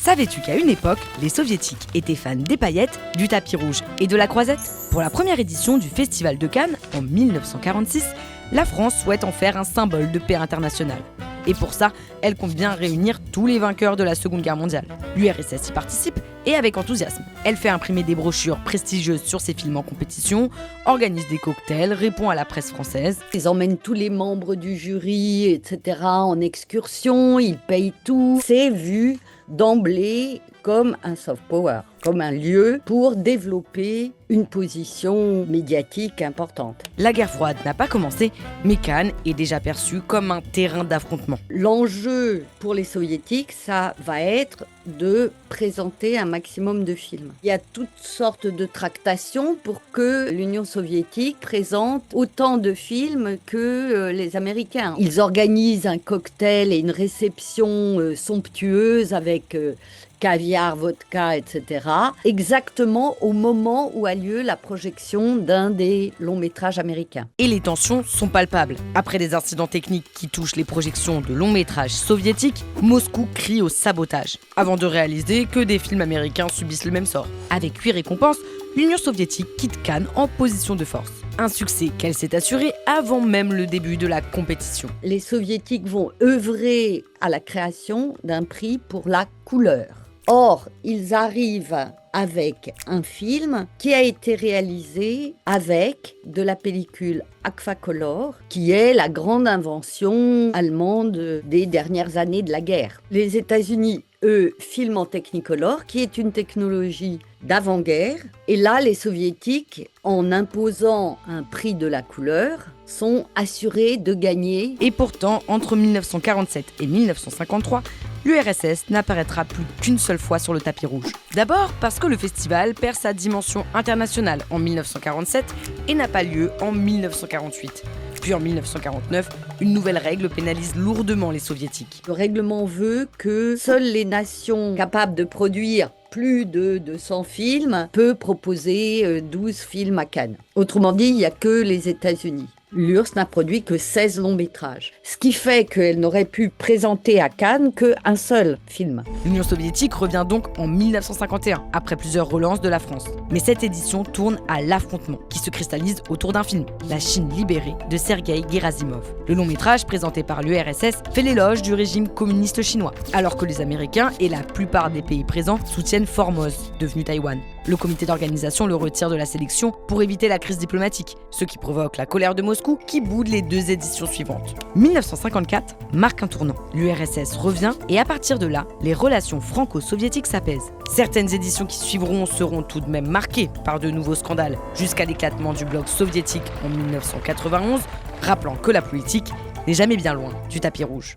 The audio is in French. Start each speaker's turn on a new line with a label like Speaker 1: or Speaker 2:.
Speaker 1: Savais-tu qu'à une époque, les soviétiques étaient fans des paillettes, du tapis rouge et de la croisette ? Pour la première édition du Festival de Cannes, en 1946, la France souhaite en faire un symbole de paix internationale. Et pour ça, elle compte bien réunir tous les vainqueurs de la Seconde Guerre mondiale. L'URSS y participe, et avec enthousiasme. Elle fait imprimer des brochures prestigieuses sur ses films en compétition, organise des cocktails, répond à la presse française.
Speaker 2: Ils emmènent tous les membres du jury, etc. en excursion, ils payent tout. C'est vu d'emblée comme un soft power, comme un lieu pour développer une position médiatique importante.
Speaker 1: La guerre froide n'a pas commencé, mais Cannes est déjà perçu comme un terrain d'affrontement.
Speaker 2: L'enjeu pour les soviétiques, ça va être de présenter un maximum de films. Il y a toutes sortes de tractations pour que l'Union soviétique présente autant de films que les Américains. Ils organisent un cocktail et une réception somptueuse avec caviar, vodka, etc. exactement au moment où a lieu la projection d'un des longs métrages américains.
Speaker 1: Et les tensions sont palpables. Après des incidents techniques qui touchent les projections de longs métrages soviétiques, Moscou crie au sabotage, avant de réaliser que des films américains subissent le même sort. Avec 8 récompenses, l'Union soviétique quitte Cannes en position de force. Un succès qu'elle s'est assuré avant même le début de la compétition.
Speaker 2: Les soviétiques vont œuvrer à la création d'un prix pour la couleur. Or, ils arrivent avec un film qui a été réalisé avec de la pellicule Agfacolor, qui est la grande invention allemande des dernières années de la guerre. Les États-Unis, eux, filment en Technicolor, qui est une technologie d'avant-guerre. Et là, les Soviétiques, en imposant un prix de la couleur, sont assurés de gagner.
Speaker 1: Et pourtant, entre 1947 et 1953, l'URSS n'apparaîtra plus qu'une seule fois sur le tapis rouge. D'abord parce que le festival perd sa dimension internationale en 1947 et n'a pas lieu en 1948. Puis en 1949, une nouvelle règle pénalise lourdement les soviétiques.
Speaker 2: Le règlement veut que seules les nations capables de produire plus de 200 films peuvent proposer 12 films à Cannes. Autrement dit, il n'y a que les États-Unis. L'URSS n'a produit que 16 longs métrages, ce qui fait qu'elle n'aurait pu présenter à Cannes qu'un seul film.
Speaker 1: L'Union soviétique revient donc en 1951, après plusieurs relances de la France. Mais cette édition tourne à l'affrontement, qui se cristallise autour d'un film, La Chine libérée, de Sergueï Gerasimov. Le long métrage, présenté par l'URSS, fait l'éloge du régime communiste chinois, alors que les Américains et la plupart des pays présents soutiennent Formose, devenu Taïwan. Le comité d'organisation le retire de la sélection pour éviter la crise diplomatique, ce qui provoque la colère de Moscou qui boude les 2 éditions suivantes. 1954 marque un tournant. L'URSS revient et à partir de là, les relations franco-soviétiques s'apaisent. Certaines éditions qui suivront seront tout de même marquées par de nouveaux scandales, jusqu'à l'éclatement du bloc soviétique en 1991, rappelant que la politique n'est jamais bien loin du tapis rouge.